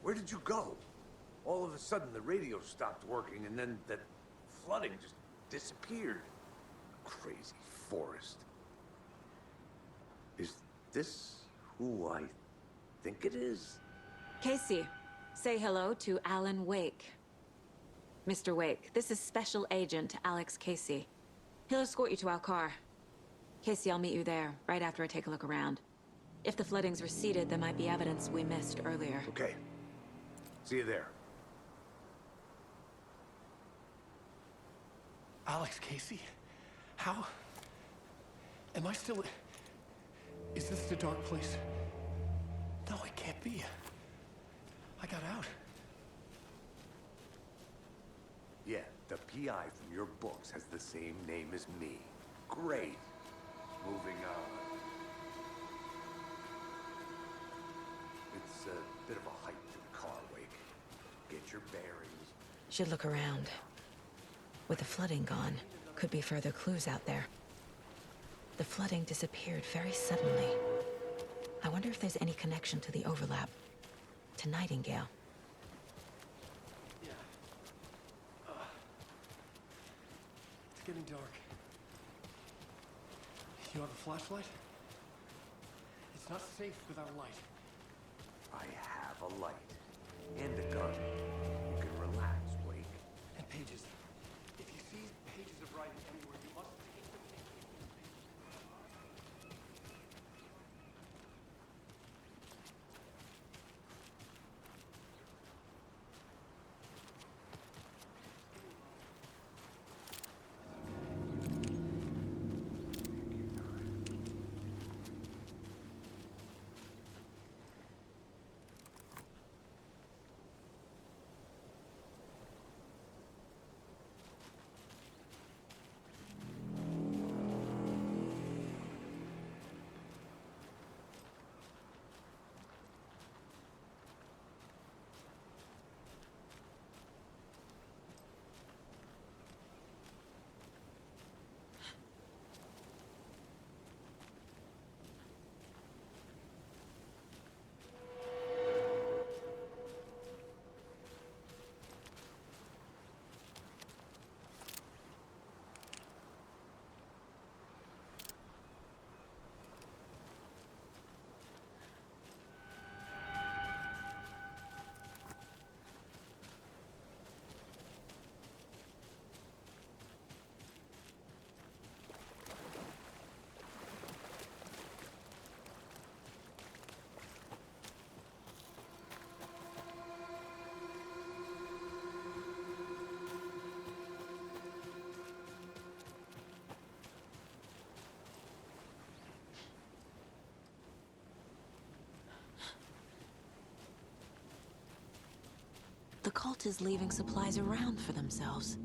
Where did you go? All of a sudden, the radio stopped working, and then that flooding just disappeared. Crazy forest. Is this who I think it is? Casey, say hello to Alan Wake. Mr. Wake, this is Special Agent Alex Casey. He'll escort you to our car. Casey, I'll meet you there, right after I take a look around. If the flooding's receded, there might be evidence we missed earlier. Okay. See you there. Alex Casey? How? Am I still... Is this the dark place? No, it can't be. I got out. Yeah, the PI from your books has the same name as me. Great. Moving on. It's a bit of a hike to the car, Wake. Get your bearings. Should look around. With the flooding gone, could be further clues out there. The flooding disappeared very suddenly. I wonder if there's any connection to the overlap. To Nightingale. Yeah. It's getting dark. You have a flashlight? It's not safe without a light. I have a light. And a gun. You can relax, Wake. And pages. If you see pages of writing anywhere, you must take them. The cult is leaving supplies around for themselves.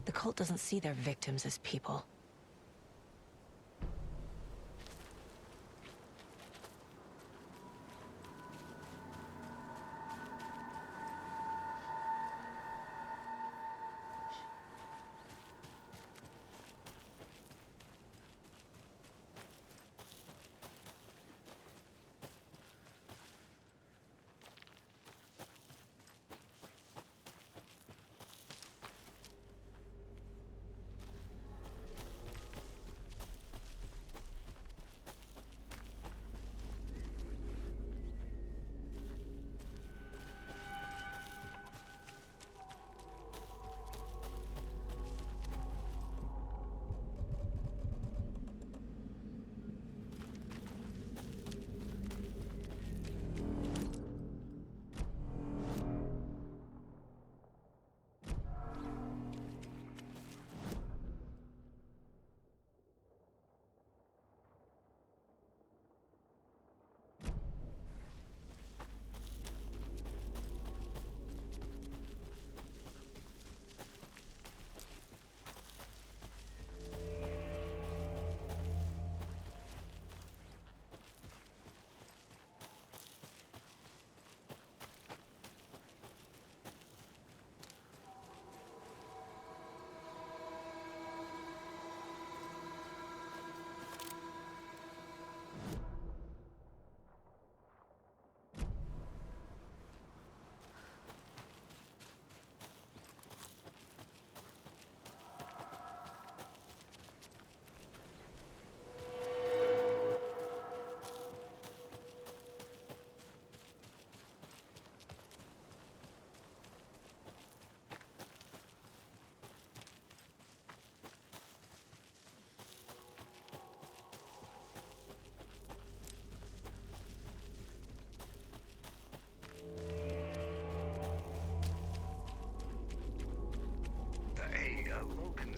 The cult doesn't see their victims as people.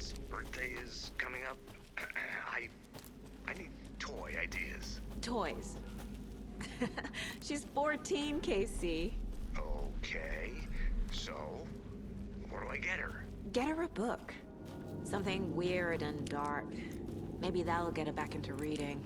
Alan's birthday is coming up. I need toy ideas. Toys. She's 14, Casey. Okay, so what do I get her? Get her a book. Something weird and dark. Maybe that'll get her back into reading.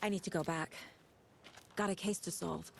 I need to go back. Got a case to solve.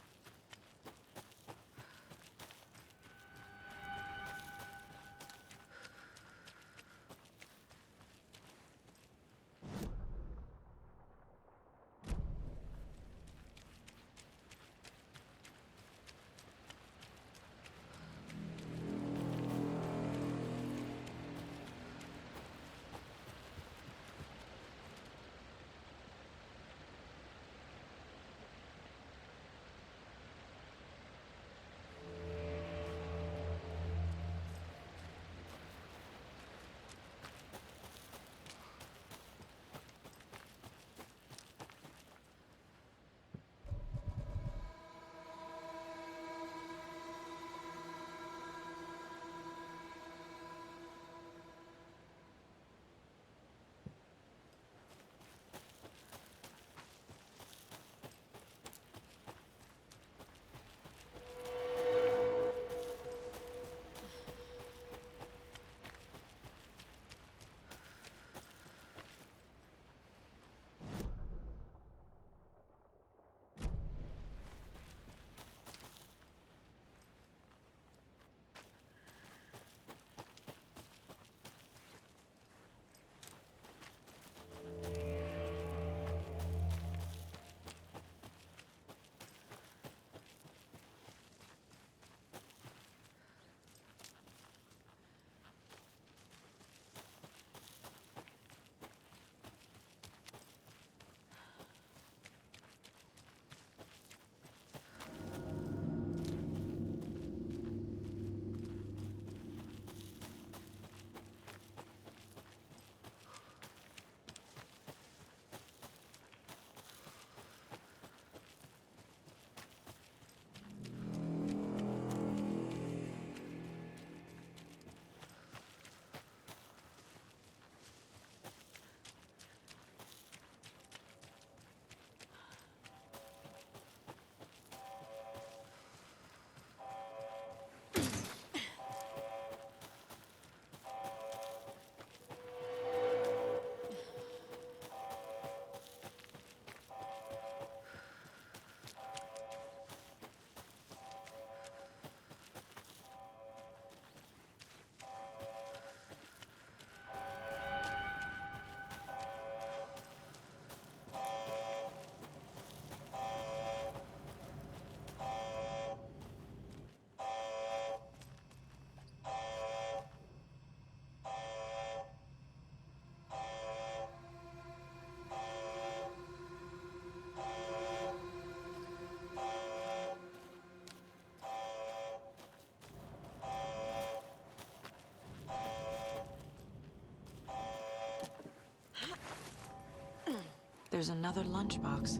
There's another lunchbox.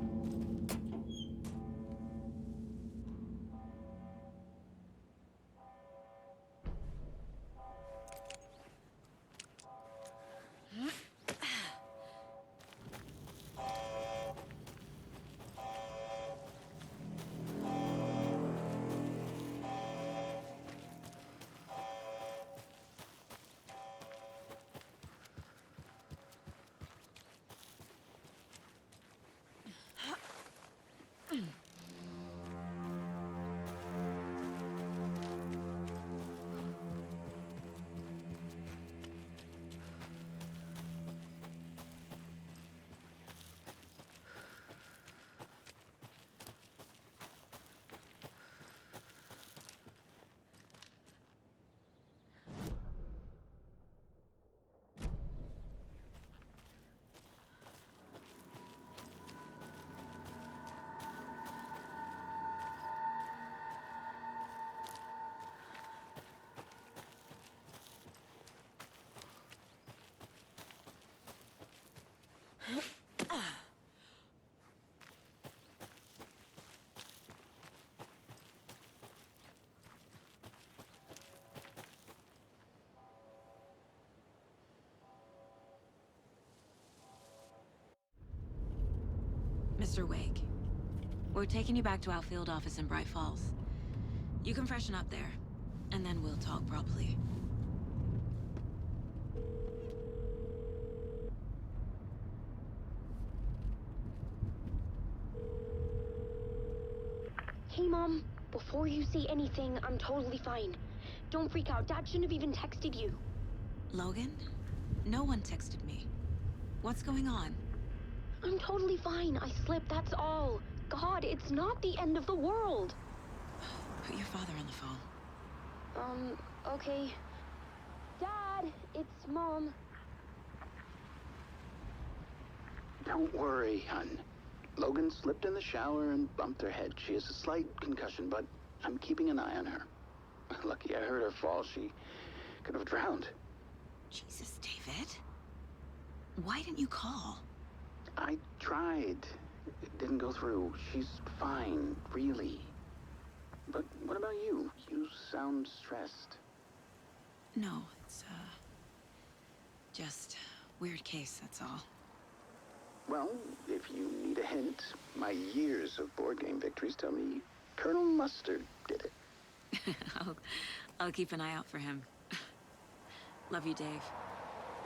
Mr. Wake, we're taking you back to our field office in Bright Falls. You can freshen up there, and then we'll talk properly. Hey, Mom. Before you say anything, I'm totally fine. Don't freak out. Dad shouldn't have even texted you. Logan? No one texted me. What's going on? I'm totally fine. I slipped, that's all. God, it's not the end of the world. Put your father on the phone. Okay. Dad, it's Mom. Don't worry, hon. Logan slipped in the shower and bumped her head. She has a slight concussion, but I'm keeping an eye on her. Lucky I heard her fall. She could have drowned. Jesus, David. Why didn't you call? I tried. It didn't go through. She's fine, really. But what about you? You sound stressed. No, it's, just weird case, that's all. Well, if you need a hint, my years of board game victories tell me Colonel Mustard did it. I'll keep an eye out for him. Love you, Dave.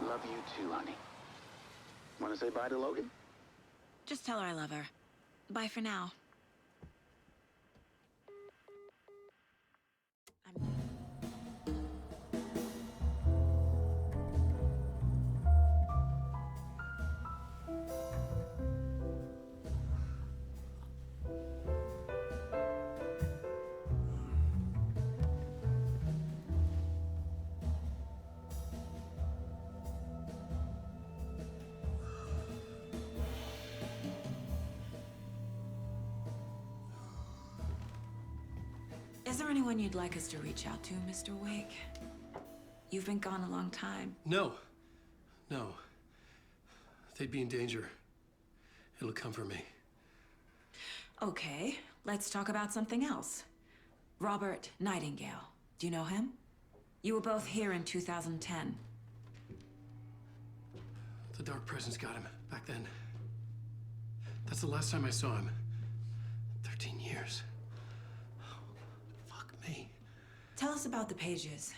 Love you too, honey. Want to say bye to Logan? Just tell her I love her. Bye for now. Is there anyone you'd like us to reach out to, Mr. Wake? You've been gone a long time. No. No. They'd be in danger. It'll come for me. Okay, let's talk about something else. Robert Nightingale. Do you know him? You were both here in 2010. The Dark Presence got him back then. That's the last time I saw him. 13 years. Fuck me. Tell us about the pages.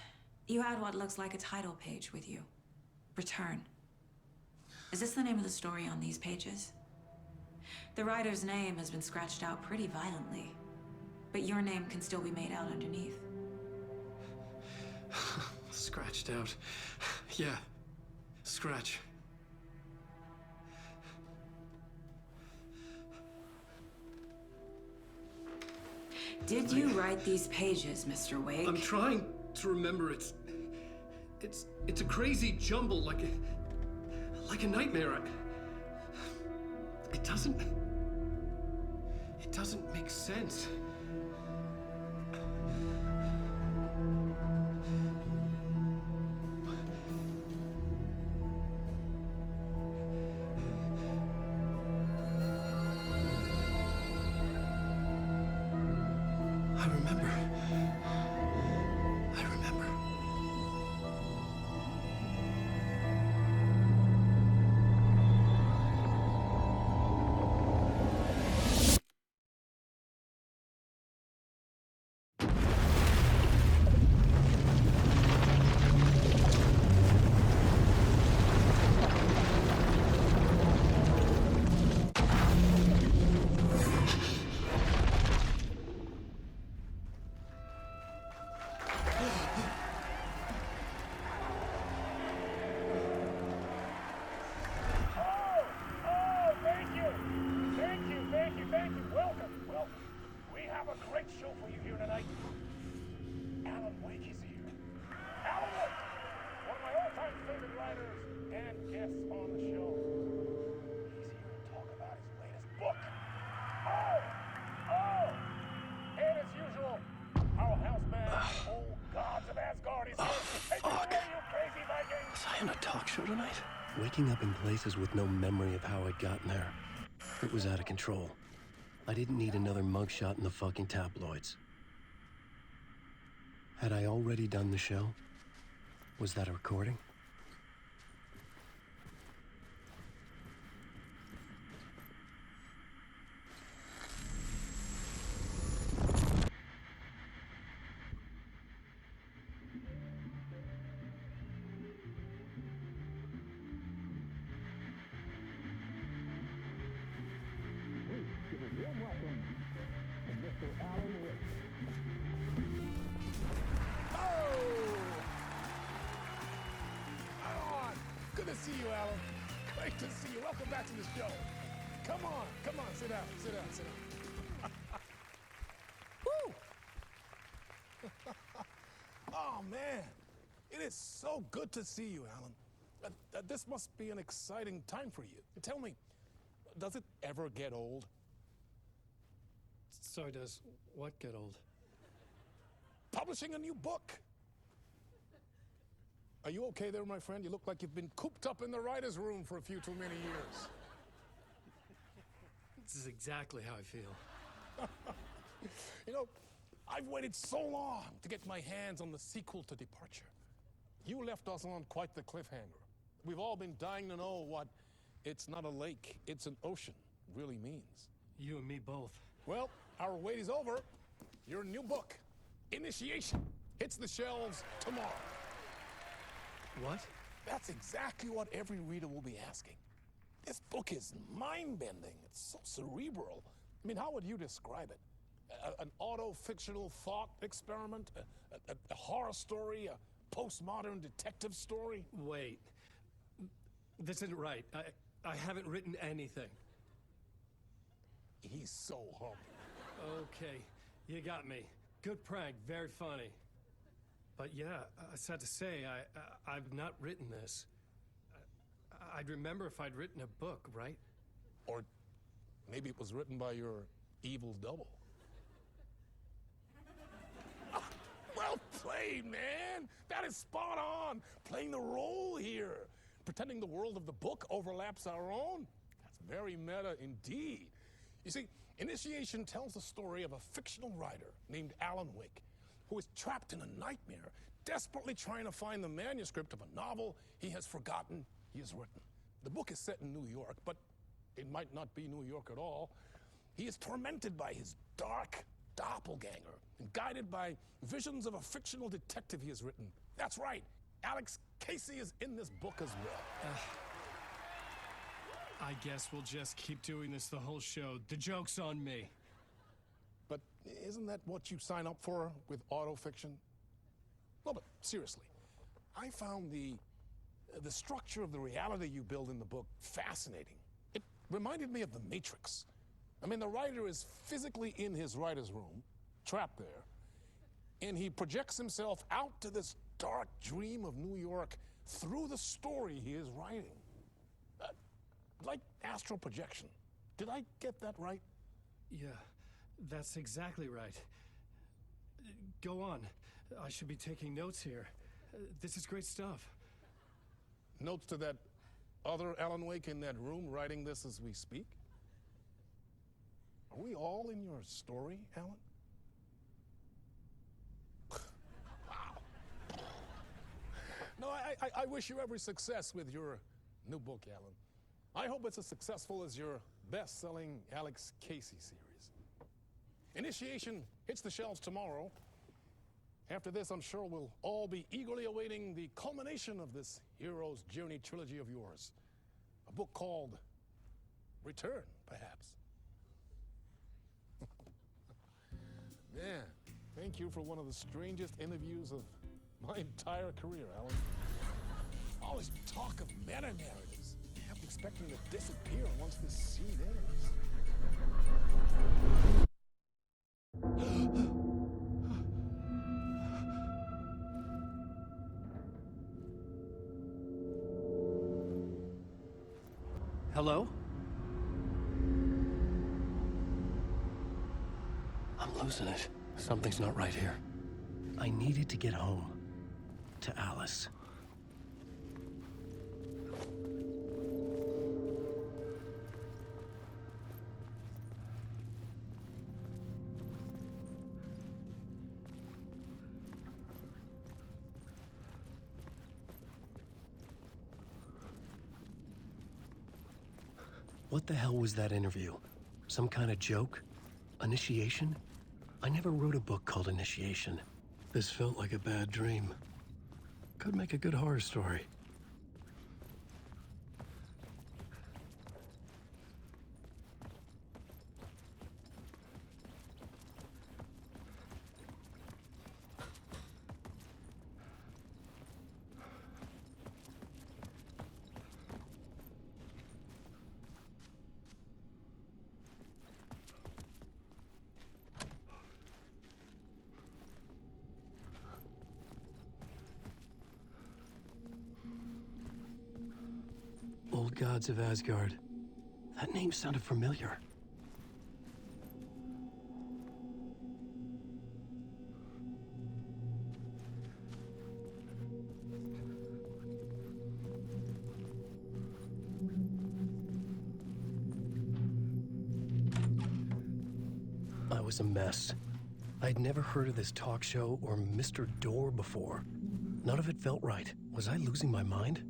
You had what looks like a title page with you. Return. Is this the name of the story on these pages? The writer's name has been scratched out pretty violently, but your name can still be made out underneath. Scratched out. Yeah. Scratch. Did you write these pages, Mr. Wake? I'm trying to remember. It's a crazy jumble, like a nightmare. It doesn't make sense. remember. I remember. Thank you. Welcome. We have a great show for you here tonight. Alan Wake is here. Alan Wake, one of my all-time favorite writers and guests on the show. He's here to talk about his latest book. And as usual, our houseman, old gods of Asgard, is here. Take it away, you crazy Viking! Was I on a talk show tonight? Waking up in places with no memory of how I'd gotten there. It was out of control. I didn't need another mugshot in the fucking tabloids. Had I already done the show? Was that a recording? Good to see you, Alan. Great to see you. Welcome back to the show. Come on, sit down. Woo! Oh, man. It is so good to see you, Alan. This must be an exciting time for you. Tell me, does it ever get old? Sorry, does what get old? Publishing a new book. Are you okay there, my friend? You look like you've been cooped up in the writer's room for a few too many years. This is exactly how I feel. You know, I've waited so long to get my hands on the sequel to Departure. You left us on quite the cliffhanger. We've all been dying to know what "it's not a lake, it's an ocean" really means. You and me both. Well, our wait is over. Your new book, Initiation, hits the shelves tomorrow. What? That's exactly what every reader will be asking. This book is mind-bending. It's so cerebral. I mean, how would you describe it? An auto-fictional thought experiment? A horror story? A postmodern detective story? Wait. This isn't right. I haven't written anything. He's so humble. Okay, you got me. Good prank, very funny. But yeah, sad to say, I've not written this. I'd remember if I'd written a book, right? Or maybe it was written by your evil double. Well played, man! That is spot on! Playing the role here. Pretending the world of the book overlaps our own. That's very meta indeed. You see, Initiation tells the story of a fictional writer named Alan Wake, who is trapped in a nightmare, desperately trying to find the manuscript of a novel he has forgotten he has written. The book is set in New York, but it might not be New York at all. He is tormented by his dark doppelganger and guided by visions of a fictional detective he has written. That's right, Alex Casey is in this book as well. I guess we'll just keep doing this the whole show. The joke's on me. But isn't that what you sign up for with autofiction? No, but seriously, I found the structure of the reality you build in the book fascinating. It reminded me of The Matrix. I mean, the writer is physically in his writer's room, trapped there, and he projects himself out to this dark dream of New York through the story he is writing. Like astral projection. Did I get that right? Yeah, that's exactly right. Go on. I should be taking notes here. This is great stuff. Notes to that other Alan Wake in that room writing this as we speak? Are we all in your story, Alan? I wish you every success with your new book, Alan. I hope it's as successful as your best-selling Alex Casey series. Initiation hits the shelves tomorrow. After this, I'm sure we'll all be eagerly awaiting the culmination of this hero's journey trilogy of yours. A book called Return, perhaps. Man, thank you for one of the strangest interviews of my entire career, Alan. All this talk of meta-narratives. I kept expecting to disappear once this scene ends. Hello? I'm losing it. Something's not right here. I needed to get home. To Alice. What the hell was that interview? Some kind of joke? Initiation? I never wrote a book called Initiation. This felt like a bad dream. Could make a good horror story. Old gods of Asgard. That name sounded familiar. I was a mess. I'd never heard of this talk show or Mr. Door before. None of it felt right. Was I losing my mind?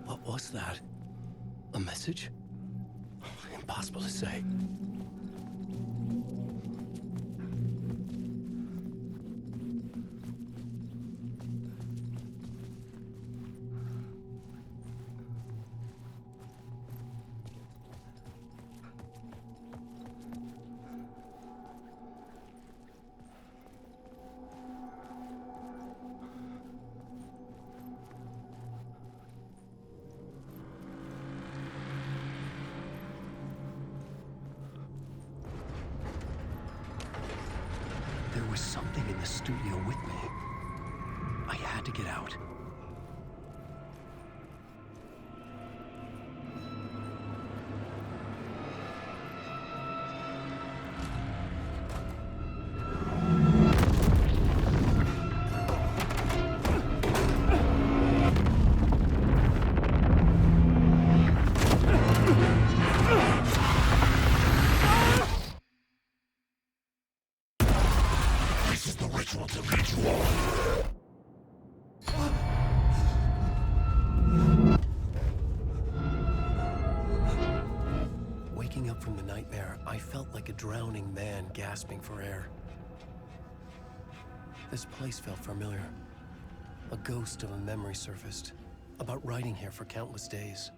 What was that? A message? Impossible to say. There was something in the studio with me. I had to get out. This is the ritual to lead you all. Waking up from the nightmare, I felt like a drowning man gasping for air. This place felt familiar. A ghost of a memory surfaced, about riding here for countless days.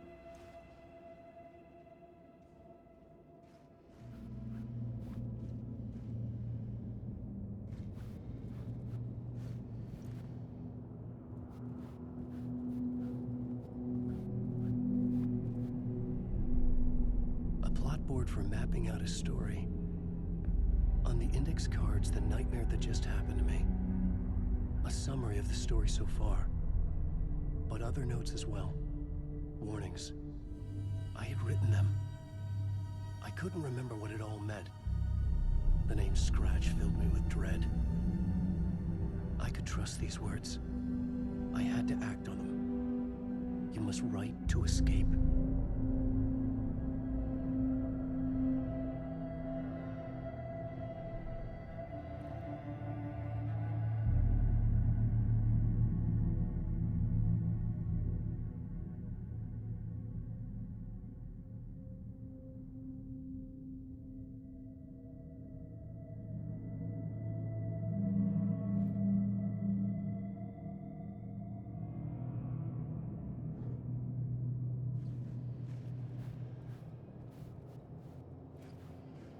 board for mapping out a story. On the index cards, the nightmare that just happened to me. A summary of the story so far. But other notes as well. Warnings. I had written them. I couldn't remember what it all meant. The name Scratch filled me with dread. I could trust these words. I had to act on them. You must write to escape.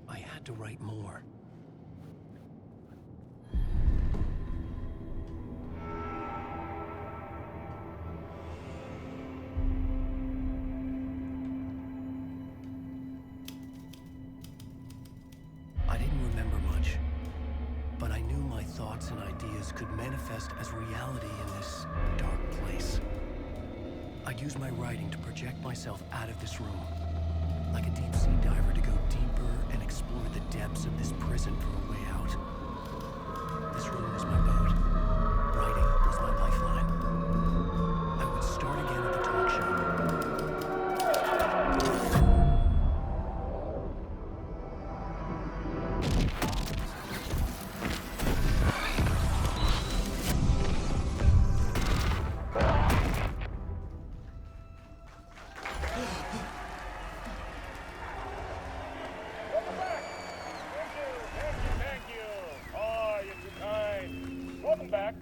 I had to write more. I didn't remember much, but I knew my thoughts and ideas could manifest as reality in this dark place. I'd use my writing to project myself out of this room, like a deep-sea diver to go deeper and explore the depths of this prison for a way out. This room was my boat. Writing was my lifeline. I would start again at the talk show. Thank you. Oh, you're too kind. Welcome back.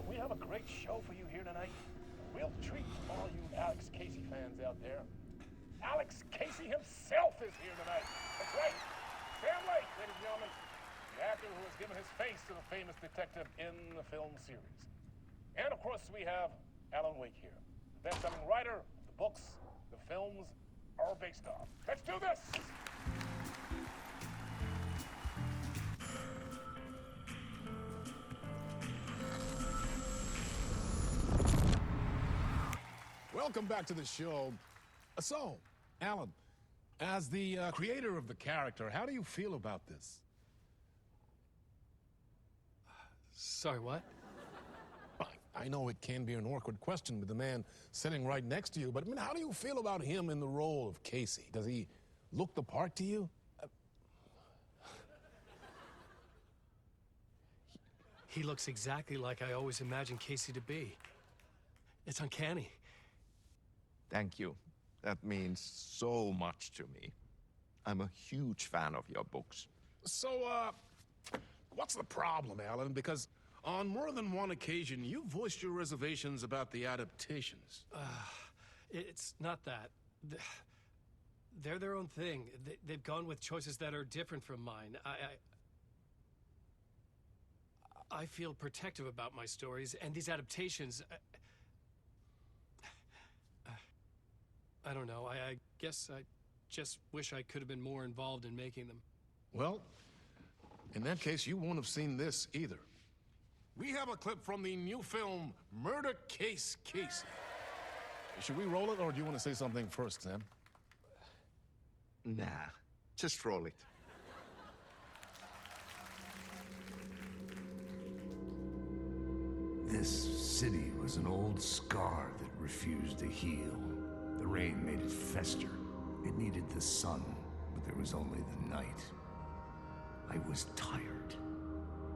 We have a great show for you here tonight. A real treat for all you Alex Casey fans out there. Alex Casey himself is here tonight. That's right. Sam Lake, ladies and gentlemen. The actor who has given his face to the famous detective in the film series. And of course, we have Alan Wake here. The best-selling writer, the books, the films are based on. Let's do this! Welcome back to the show. So, Alan, as the creator of the character, how do you feel about this? Sorry, what? I know it can be an awkward question with the man sitting right next to you, but I mean, how do you feel about him in the role of Casey? Does he look the part to you? He looks exactly like I always imagined Casey to be. It's uncanny. Thank you. That means so much to me. I'm a huge fan of your books. So, what's the problem, Alan? Because on more than one occasion, you voiced your reservations about the adaptations. It's not that. They're their own thing. They've gone with choices that are different from mine. I feel protective about my stories, and these adaptations... I don't know. I guess I just wish I could have been more involved in making them. Well, in that case, you won't have seen this either. We have a clip from the new film, Murder Case Casey. Should we roll it, or do you want to say something first, Sam? Nah, just roll it. This city was an old scar that refused to heal. The rain made it fester. It needed the sun, but there was only the night. I was tired.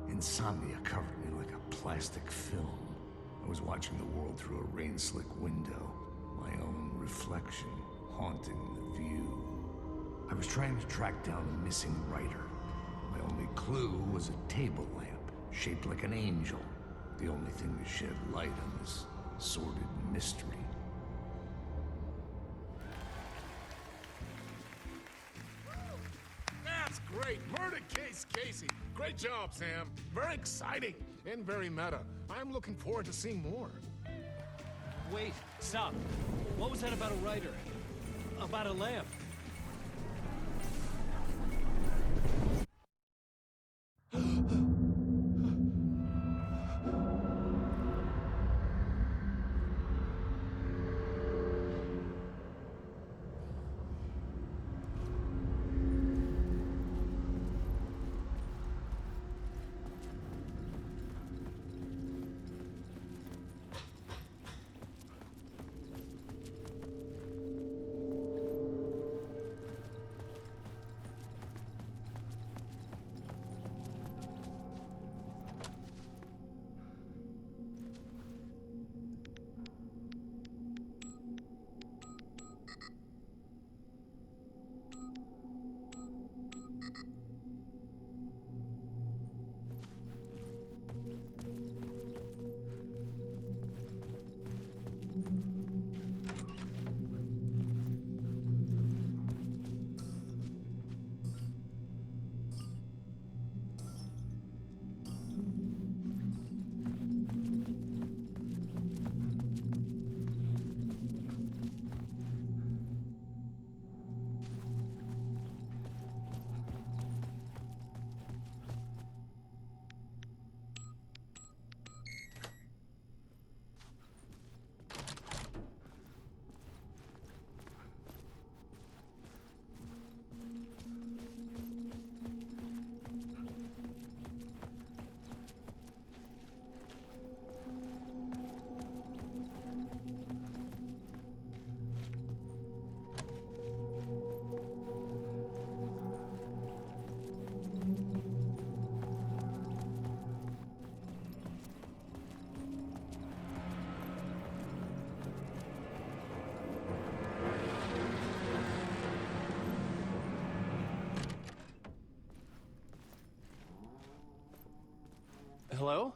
Insomnia covered me like a plastic film. I was watching the world through a rain-slick window, my own reflection haunting the view. I was trying to track down a missing writer. My only clue was a table lamp, shaped like an angel. The only thing to shed light on this sordid mystery. That's great! Murder Case Casey! Great job, Sam. Very exciting and very meta. I'm looking forward to seeing more. Wait, stop. What was that about a writer? About a lamp? Hello?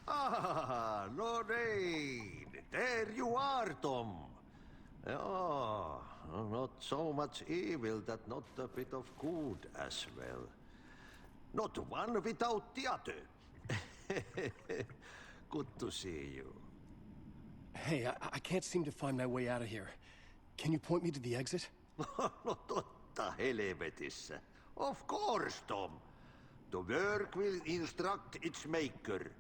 Ah, Lorraine! There you are, Tom. Oh, not so much evil that not a bit of good as well. Not one without the other. Good to see you. Hey, I can't seem to find my way out of here. Can you point me to the exit? No totta helvetissä. Of course, Tom. The work will instruct its maker.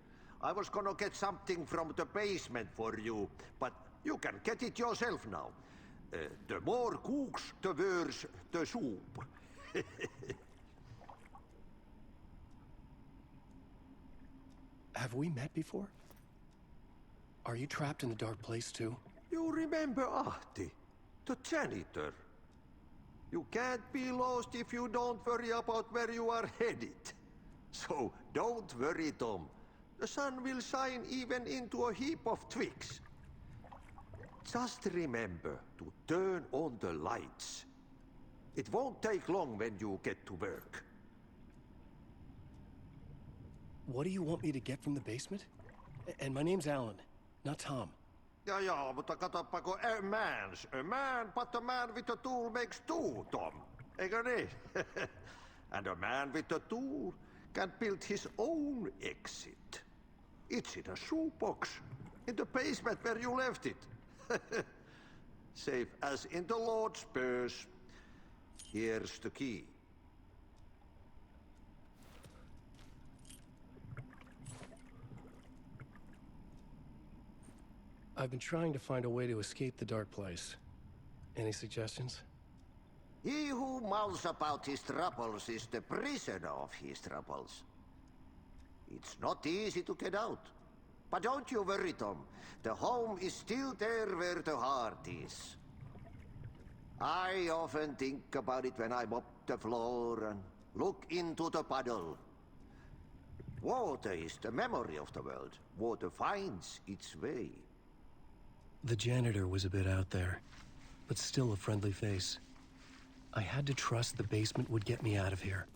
I was gonna get something from the basement for you, but you can get it yourself now. The more cooks, the worse the soup. Have we met before? Are you trapped in the dark place too? You remember Ahti, the janitor. You can't be lost if you don't worry about where you are headed. So don't worry, Tom. The sun will shine even into a heap of twigs. Just remember to turn on the lights. It won't take long when you get to work. What do you want me to get from the basement? And my name's Alan, not Tom. Ja, mutta katsopako a man, but a man with a tool makes two, Tom. Eikö niin? And a man with a tool can build his own exit. It's in a shoebox, in the basement where you left it. Safe as in the Lord's purse. Here's the key. I've been trying to find a way to escape the dark place. Any suggestions? He who mouths about his troubles is the prisoner of his troubles. It's not easy to get out. But don't you worry, Tom. The home is still there where the heart is. I often think about it when I mop the floor and look into the puddle. Water is the memory of the world. Water finds its way. The janitor was a bit out there, but still a friendly face. I had to trust the basement would get me out of here.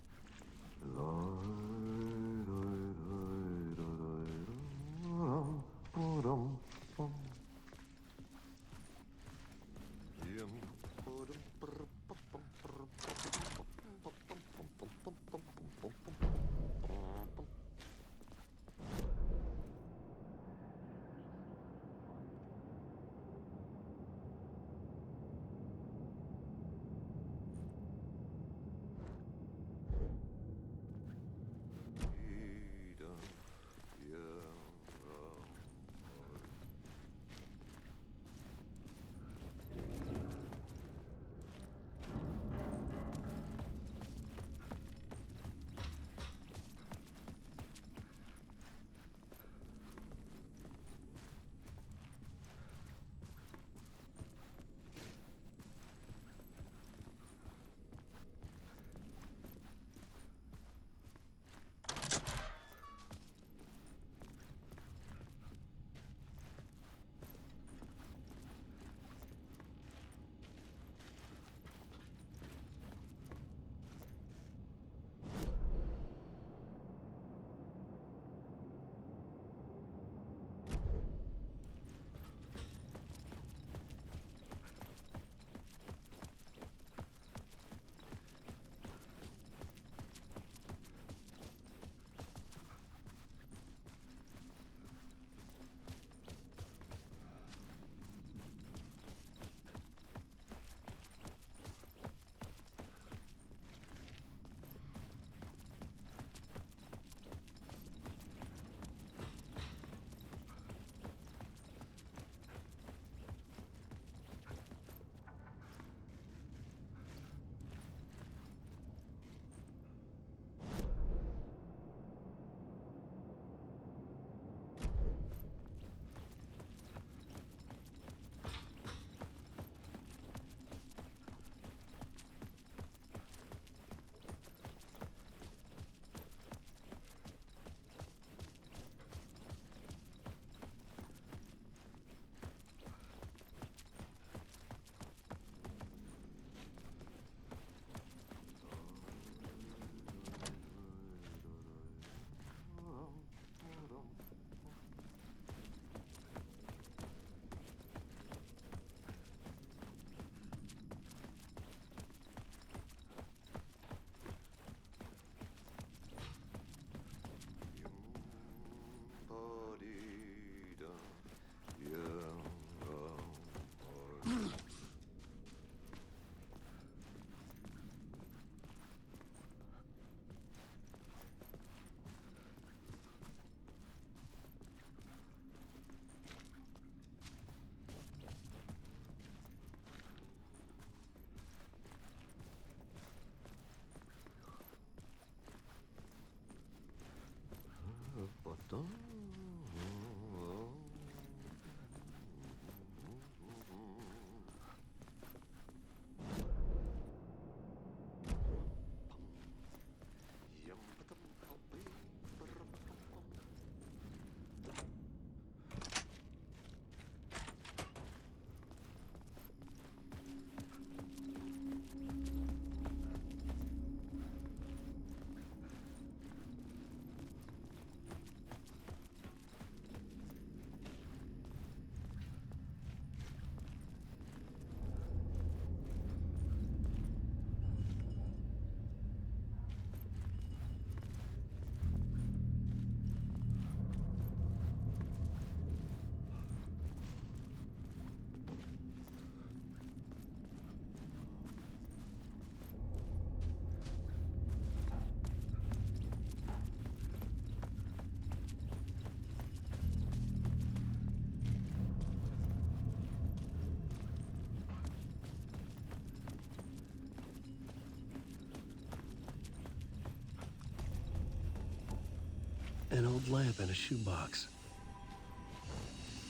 An old lamp in a shoebox.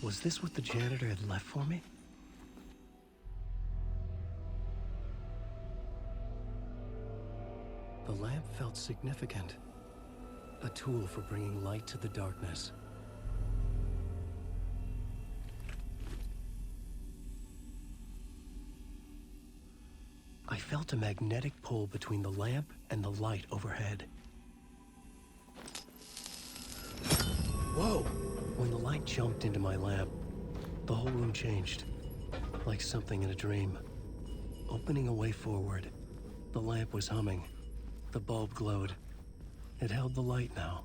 Was this what the janitor had left for me? The lamp felt significant. A tool for bringing light to the darkness. I felt a magnetic pull between the lamp and the light overhead. Whoa! When the light jumped into my lamp, the whole room changed, like something in a dream. Opening a way forward, the lamp was humming. The bulb glowed. It held the light now.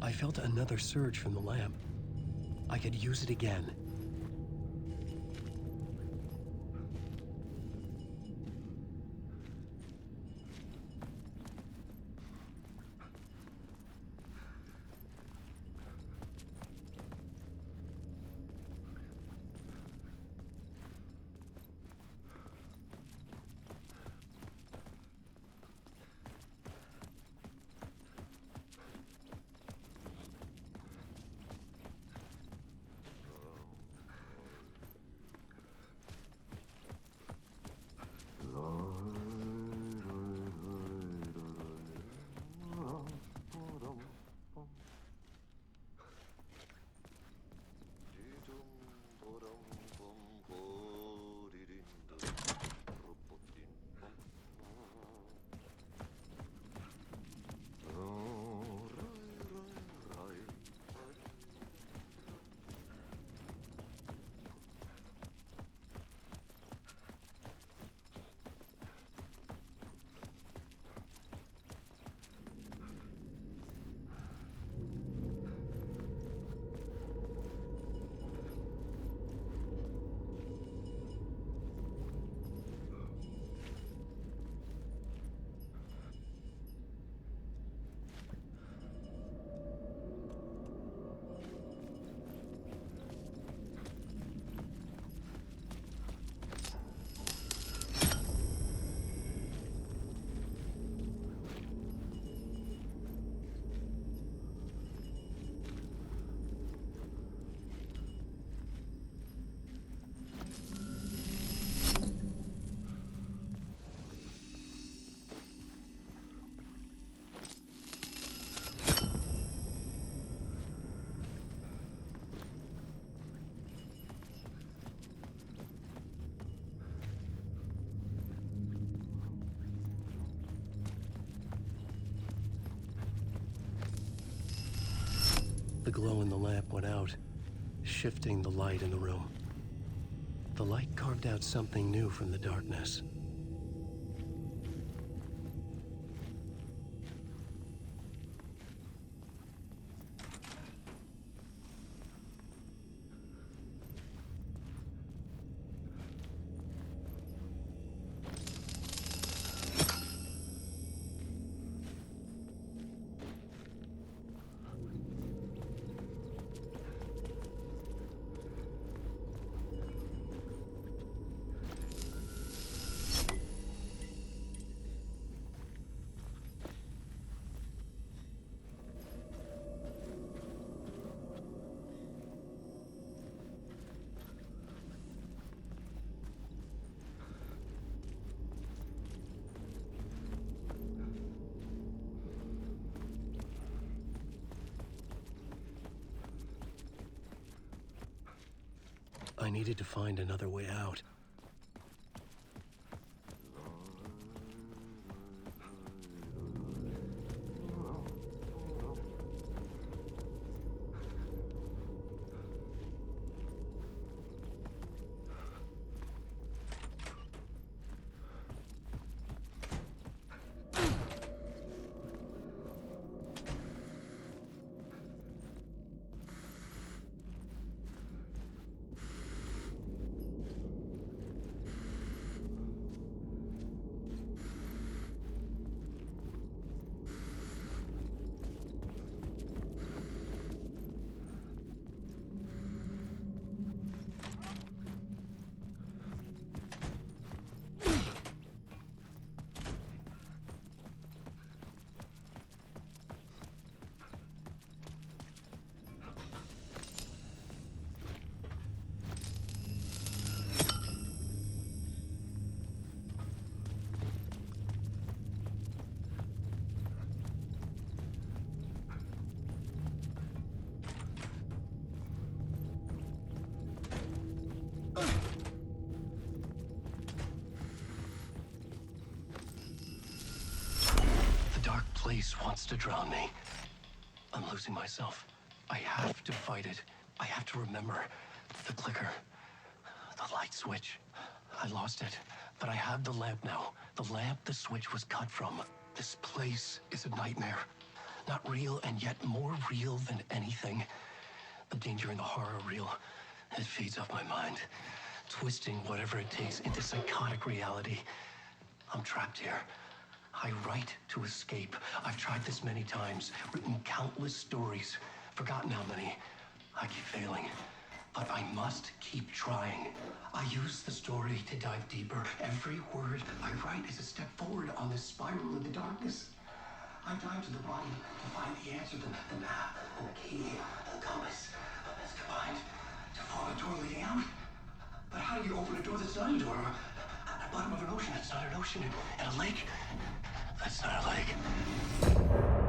I felt another surge from the lamp. I could use it again. The glow in the lamp went out, shifting the light in the room. The light carved out something new from the darkness. I needed to find another way out. just wants to drown me. I'm losing myself. I have to fight it. I have to remember. The clicker. The light switch. I lost it. But I have the lamp now. The lamp the switch was cut from. This place is a nightmare. Not real, and yet more real than anything. The danger and the horror real. It feeds off my mind, twisting whatever it takes into psychotic reality. I'm trapped here. I write to escape. I've tried this many times, written countless stories, forgotten how many. I keep failing, but I must keep trying. I use the story to dive deeper. Every word I write is a step forward on this spiral in the darkness. I dive to the body to find the answer, the map, and the key, and the compass. It's combined to form a door leading out. But how do you open a door that's not a door? At the bottom of an ocean that's not an ocean, and a lake that's not a lake.